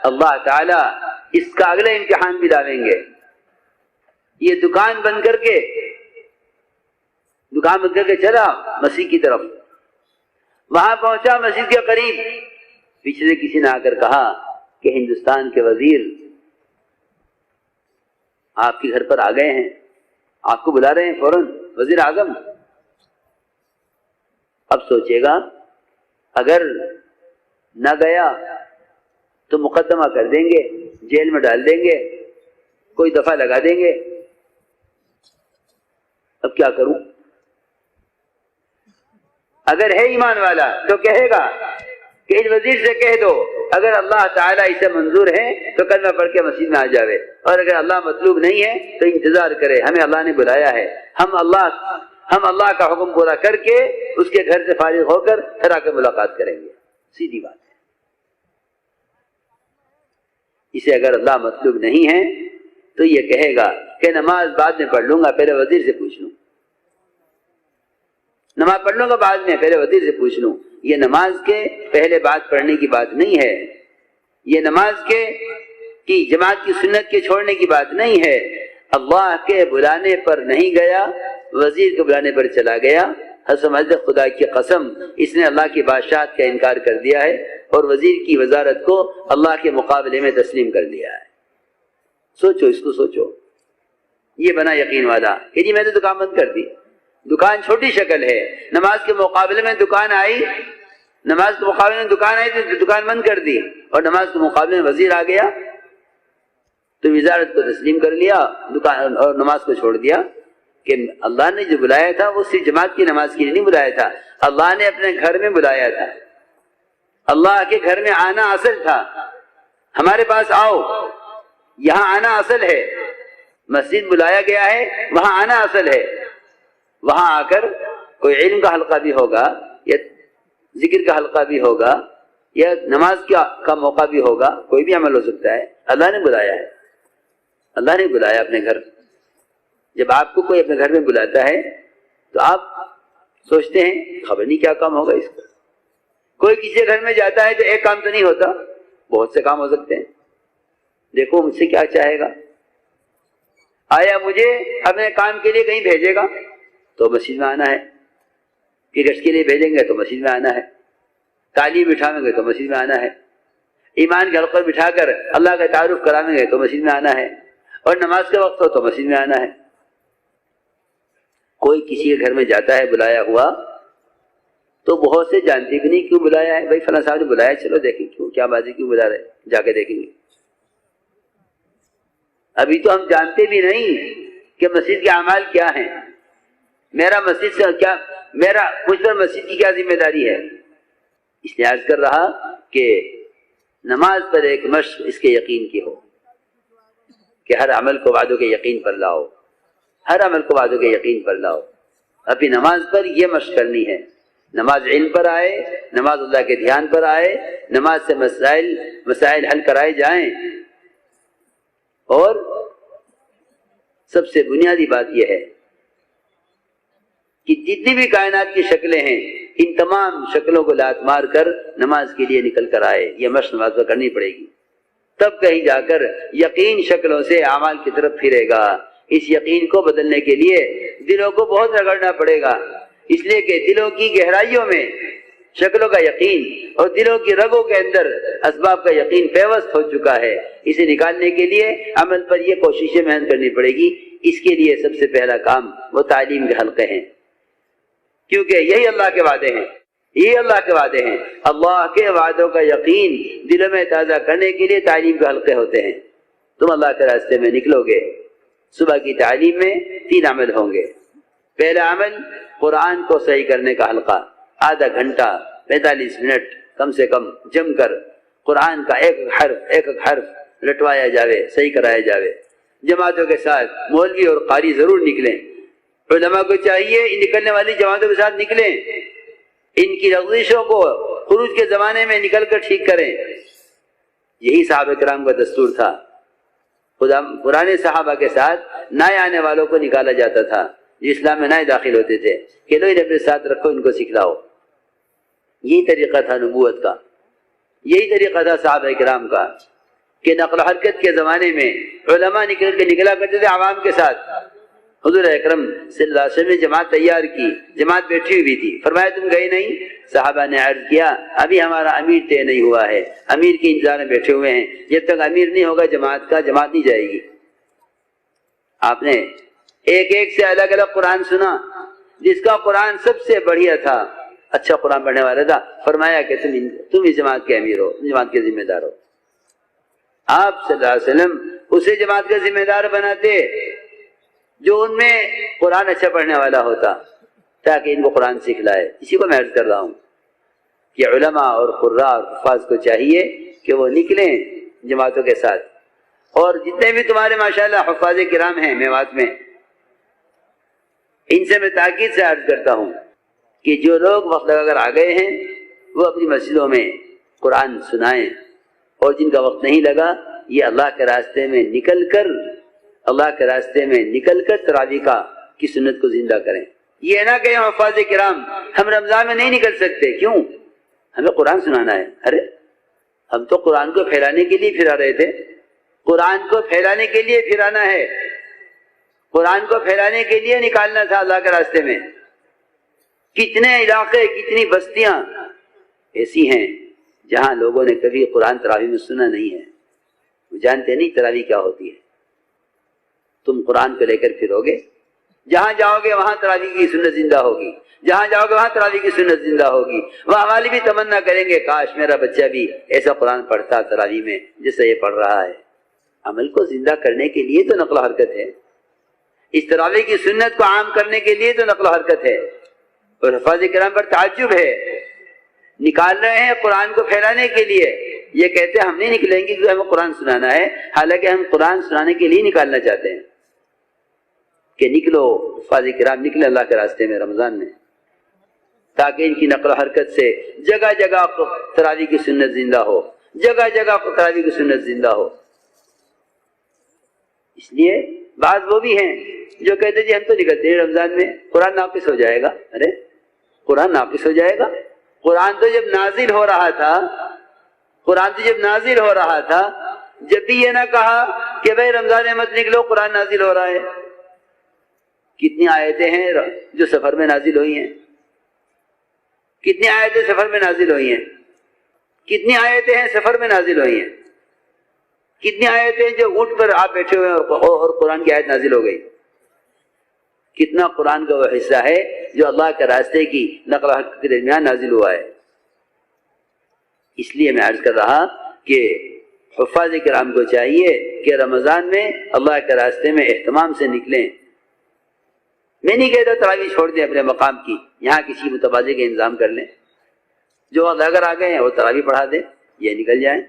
اللہ تعالیٰ اس کا اگلا امتحان بھی ڈالیں گے. یہ دکان بند کر کے چلا مسجد کی طرف. وہاں پہنچا مسجد کے قریب، پیچھے سے کسی نے آ کر کہا کہ ہندوستان کے وزیر آپ کے گھر پر آ گئے ہیں، آپ کو بلا رہے ہیں فوراً، وزیر اعظم. اب سوچے گا اگر نہ گیا تو مقدمہ کر دیں گے، جیل میں ڈال دیں گے، کوئی دفعہ لگا دیں گے. اب کیا کروں؟ اگر ہے ایمان والا تو کہے گا کہ اس وزیر سے کہہ دو اگر اللہ تعالیٰ اسے منظور ہے تو کلمہ پڑھ کے مسجد میں آ جاوے، اور اگر اللہ مطلوب نہیں ہے تو انتظار کرے، ہمیں اللہ نے بلایا ہے، ہم اللہ کا حکم پورا کر کے اس کے گھر سے فارغ ہو کر پھر آ کے ملاقات کریں گے. سیدھی بات ہے. اسے اگر اللہ مطلوب نہیں ہے تو یہ کہے گا کہ نماز بعد میں پڑھ لوں گا، پہلے وزیر سے پوچھ لوں. نماز پڑھ لوں گا بعد میں، پہلے وزیر سے پوچھ لوں. یہ نماز کے پہلے بات پڑھنے کی بات نہیں ہے، یہ نماز کی جماعت کی سنت کے چھوڑنے کی بات نہیں ہے. اللہ کے بلانے پر نہیں گیا، وزیر کے بلانے پر چلا گیا. حسمت خدا کی قسم، اس نے اللہ کی بادشاہت کا انکار کر دیا ہے اور وزیر کی وزارت کو اللہ کے مقابلے میں تسلیم کر دیا ہے. سوچو، اس کو سوچو. یہ بنا یقین والا کہ جی میں نے دکان بند کر دی. دکان چھوٹی شکل ہے، نماز کے مقابلے میں دکان آئی، تو دکان بند کر دی، اور نماز کے مقابلے میں وزیر آ گیا تو وزارت کو تسلیم کر لیا، دکان اور نماز کو چھوڑ دیا. کہ اللہ نے جو بلایا تھا وہ صرف جماعت کی نماز کے لیے نہیں بلایا تھا، اللہ نے اپنے گھر میں بلایا تھا. اللہ کے گھر میں آنا اصل تھا. ہمارے پاس آؤ، یہاں آنا اصل ہے. مسجد بلایا گیا ہے، وہاں آنا اصل ہے. وہاں آ کر کوئی علم کا حلقہ بھی ہوگا، یا ذکر کا حلقہ بھی ہوگا، یا نماز کا موقع بھی ہوگا، کوئی بھی عمل ہو سکتا ہے. اللہ نے بلایا ہے، اللہ نے بلایا اپنے گھر. جب آپ کو کوئی اپنے گھر میں بلاتا ہے تو آپ سوچتے ہیں خبر نہیں کیا کام ہوگا اس کا. کوئی کسی گھر میں جاتا ہے تو ایک کام تو نہیں ہوتا، بہت سے کام ہو سکتے ہیں. دیکھو مجھ سے کیا چاہے گا. آیا مجھے اپنے کام کے لیے کہیں بھیجے گا تو مسجد میں آنا ہے، کرکٹ کے لیے بھیجیں گے تو مسجد میں آنا ہے، تعلیم بٹھائیں گے تو مسجد میں آنا ہے، ایمان کے حلقے بٹھا کر اللہ کا تعارف کرائیں گے تو مسجد میں آنا ہے، اور نماز کے وقت ہو تو مسجد میں آنا ہے. کوئی کسی کے گھر میں جاتا ہے بلایا ہوا تو بہت سے جانتے بھی نہیں کیوں بلایا ہے. بھائی فلاں صاحب نے بلایا، چلو دیکھیں کیوں، کیا بازی کیوں بلا رہے، جا کے دیکھیں گے. ابھی تو ہم جانتے بھی نہیں کہ مسجد کے اعمال کیا ہیں. مجھ پر مسجد کی کیا ذمہ داری ہے. اس لیے عرض کر رہا کہ نماز پر ایک مشق اس کے یقین کی ہو کہ ہر عمل کو وعدوں کے یقین پر لاؤ، ہر عمل کو وعدوں کے یقین پر لاؤ. ابھی نماز پر یہ مشق کرنی ہے. نماز علم پر آئے، نماز اللہ کے دھیان پر آئے، نماز سے مسائل حل کرائے جائیں. اور سب سے بنیادی بات یہ ہے کہ جتنی بھی کائنات کی شکلیں ہیں ان تمام شکلوں کو لات مار کر نماز کے لیے نکل کر آئے. یہ مشق نماز پر کرنی پڑے گی، تب کہیں جا کر یقین شکلوں سے اعمال کی طرف پھرے گا. اس یقین کو بدلنے کے لیے دلوں کو بہت رگڑنا پڑے گا، اس لیے کہ دلوں کی گہرائیوں میں شکلوں کا یقین اور دلوں کی رگوں کے اندر اسباب کا یقین پیوست ہو چکا ہے. اسے نکالنے کے لیے عمل پر یہ کوششیں محنت کرنی پڑے گی. اس کے لیے سب سے پہلا کام وہ تعلیم کے حلقے ہیں، کیونکہ یہی اللہ کے وعدے ہیں، یہ اللہ کے وعدے ہیں. اللہ کے وعدوں کا یقین دلوں میں تازہ کرنے کے لیے تعلیم کے حلقے ہوتے ہیں. تم اللہ کے راستے میں نکلو گے. صبح کی تعلیم میں 3 عمل ہوں گے. پہلا عمل قرآن کو صحیح کرنے کا حلقہ، آدھا گھنٹہ 45 منٹ کم سے کم جم کر قرآن کا ایک حرف رٹوایا جاوے، صحیح کرایا جاوے. جماعتوں کے ساتھ مولوی اور قاری ضرور نکلیں. علماء کو چاہیے ان نکلنے والی جماعتوں کے ساتھ نکلیں، ان کی لغزشوں کو خروج کے زمانے میں نکل کر ٹھیک کریں. یہی صحابہ کرام کا دستور تھا. پرانے صحابہ کے ساتھ نئے آنے والوں کو نکالا جاتا تھا جو اسلام میں نئے داخل ہوتے تھے کہ لو انہیں اپنے ساتھ رکھو، ان کو سکھلاؤ. یہی طریقہ تھا نبوت کا، یہی طریقہ تھا صحابہ کرام کا. کہ نقل و حرکت کے زمانے میں علماء نکلا کرتے تھے عوام کے ساتھ. حضور اکرم صلی اللہ علیہ وسلم نے جماعت تیار کی، جماعت بیٹھی ہوئی تھی، فرمایا تم گئے نہیں؟ صحابہ نے عرض کیا ابھی ہمارا امیر طے نہیں ہوا ہے، امیر کے انتظار میں بیٹھے ہوئے ہیں، جب تک امیر نہیں ہوگا جماعت نہیں جائے گی. آپ نے ایک سے الگ الگ قرآن سنا، جس کا قرآن سب سے بڑھیا تھا، اچھا قرآن پڑھنے والا تھا، فرمایا کہ تم اس جماعت کے امیر ہو، جماعت کے ذمہ دار ہو. آپ صلی اللہ علیہ وسلم اسے جماعت کا ذمہ دار بناتے جو ان میں قرآن اچھا پڑھنے والا ہوتا، تاکہ ان کو قرآن سکھلائے. اسی کو میں عرض کر رہا ہوں کہ علماء اور قراء اور حفاظ کو چاہیے کہ وہ نکلیں جماعتوں کے ساتھ. اور جتنے بھی تمہارے ماشاءاللہ حفاظ کرام ہیں میوات میں، ان سے میں تاکید سے عرض کرتا ہوں کہ جو لوگ وقت لگا کر آ گئے ہیں وہ اپنی مسجدوں میں قرآن سنائیں، اور جن کا وقت نہیں لگا یہ اللہ کے راستے میں نکل کر تراویح کی سنت کو زندہ کریں. یہ نہ کہ حفاظ کرام ہم رمضان میں نہیں نکل سکتے، کیوں؟ ہمیں قرآن سنانا ہے. ارے ہم تو قرآن کو پھیلانے کے لیے پھرا رہے تھے، قرآن کو پھیلانے کے لیے پھرانا ہے، قرآن کو پھیلانے کے لیے نکالنا تھا اللہ کے راستے میں. کتنے علاقے، کتنی بستیاں ایسی ہیں جہاں لوگوں نے کبھی قرآن تراویح میں سنا نہیں ہے، وہ جانتے نہیں تراویح کیا ہوتی ہے. تم قرآن کو لے کر پھرو گے، جہاں جاؤ گے وہاں تراویح کی سنت زندہ ہوگی، جہاں جاؤ گے وہاں تراویح کی سنت زندہ ہوگی. وہاں ہماری بھی تمنا کریں گے کاش میرا بچہ بھی ایسا قرآن پڑھتا تراویح میں جیسا یہ پڑھ رہا ہے. عمل کو زندہ کرنے کے لیے تو نقل و حرکت ہے، اس تراویح کی سنت کو عام کرنے کے لیے تو نقل و حرکت ہے. اور حفاظ کرام پر تعجب ہے، نکال رہے ہیں قرآن کو پھیلانے کے لیے، یہ کہتے ہیں ہم نہیں نکلیں گے کیونکہ ہمیں قرآن سنانا ہے، حالانکہ ہم قرآن سنانے کے لیے نکالنا چاہتے ہیں. کہ نکلو حفاظ کرام، نکلے اللہ کے راستے میں رمضان میں، تاکہ ان کی نقل و حرکت سے جگہ جگہ تراویح کی سنت زندہ ہو، جگہ جگہ تراویح کی سنت زندہ ہو. اس لیے بعض وہ بھی ہیں جو کہتے جی ہم تو نکلتے ہیں رمضان میں، قرآن ناقص ہو جائے گا. ارے قرآن ناقص ہو جائے گا؟ قرآن تو جب نازل ہو رہا تھا، جب بھی یہ نہ کہا کہ بھائی رمضان میں مت نکلو، قرآن نازل ہو رہا ہے. کتنی آیتیں ہیں جو سفر میں نازل ہوئی ہیں، کتنی آیتیں سفر میں نازل ہوئی ہیں، کتنی آیتیں ہیں سفر میں نازل ہوئی ہیں، کتنی آیتیں جو اونٹ پر آپ بیٹھے ہوئے اور قرآن کی آیت نازل ہو گئی. کتنا قرآن کا وہ حصہ ہے جو اللہ کے راستے کی نقل و حرکت کے درمیان نازل ہوا ہے. اس لیے میں عرض کر رہا کہ حفاظ کرام کو چاہیے کہ رمضان میں اللہ کے راستے میں اہتمام سے نکلیں. میں نہیں کہتا تراویح چھوڑ دیں اپنے مقام کی، یہاں کسی متبادل کا انتظام کر لیں، جو اگر آ گئے ہیں وہ تراویح پڑھا دیں، یہ نکل جائیں.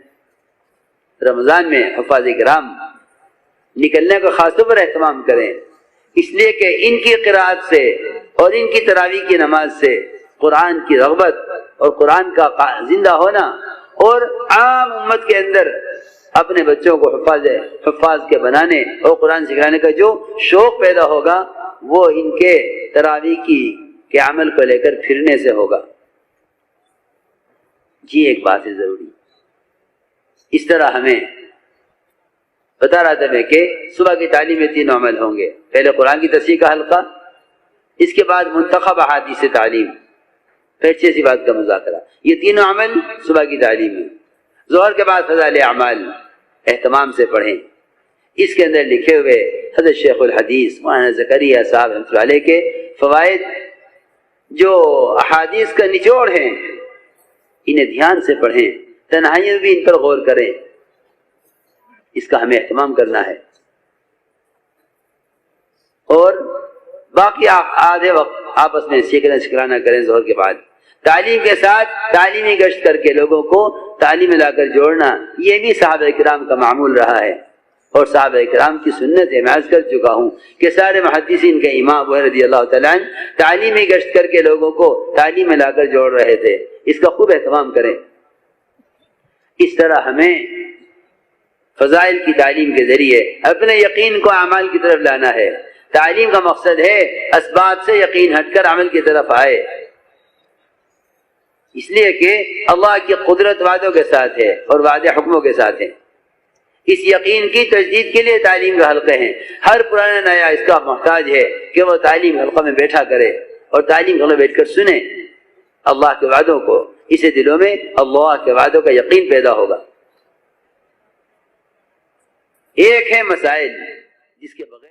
رمضان میں حفاظ کرام نکلنے کا خاص طور پر اہتمام کریں، اس لیے کہ ان کی قرآت سے اور ان کی تراویح کی نماز سے قرآن کی رغبت اور قرآن کا زندہ ہونا، اور عام امت کے اندر اپنے بچوں کو حفاظ کے بنانے اور قرآن سکھانے کا جو شوق پیدا ہوگا وہ ان کے تراویح کے عمل کو لے کر پھرنے سے ہوگا. جی ایک بات ہے ضروری، اس طرح ہمیں بتا رہا تھا میں کہ صبح کی تعلیم میں 3 عمل ہوں گے. پہلے قرآن کی تفسیر کا حلقہ، اس کے بعد منتخب احادیث تعلیم، پھر 6 صفات کا مذاکرہ. یہ 3 عمل صبح کی تعلیم ہے. ظہر کے بعد فضائل اعمال اہتمام سے پڑھیں. اس کے اندر لکھے ہوئے حضرت شیخ الحدیث مولانا زکریا صاحب رحمۃ اللہ علیہ کے فوائد، جو احادیث کا نچوڑ ہیں، انہیں دھیان سے پڑھیں، تنہائیوں بھی ان پر غور کریں. اس کا ہمیں اہتمام کرنا ہے. اور باقی آدھے وقت آپس میں سیکھنا سکھلانا کریں. ظہر کے بعد تعلیم کے ساتھ تعلیمی گشت کر کے لوگوں کو تعلیم لا کر جوڑنا، یہ بھی صحابہ کرام کا معمول رہا ہے اور صحابہ کرام کی سنت ہے. میں عرض کر چکا ہوں کہ سارے محدثین کے امام ابو ہریرہ رضی اللہ تعالیٰ عنہ تعلیمی گشت کر کے لوگوں کو تعلیم لا کر جوڑ رہے تھے. اس کا خوب اہتمام کریں. اس طرح ہمیں فضائل کی تعلیم کے ذریعے اپنے یقین کو اعمال کی طرف لانا ہے. تعلیم کا مقصد ہے اسباب سے یقین ہٹ کر عمل کی طرف آئے، اس لیے کہ اللہ کی قدرت وعدوں کے ساتھ ہے اور وعدے حکموں کے ساتھ ہیں. اس یقین کی تجدید کے لیے تعلیم کے حلقے ہیں. ہر پرانا نیا اس کا محتاج ہے کہ وہ تعلیم حلقہ میں بیٹھا کرے اور تعلیم حلقہ میں بیٹھ کر سنے اللہ کے وعدوں کو. اسے دلوں میں اللہ کے وعدوں کا یقین پیدا ہوگا. ایک ہے مسائل جس کے بغیر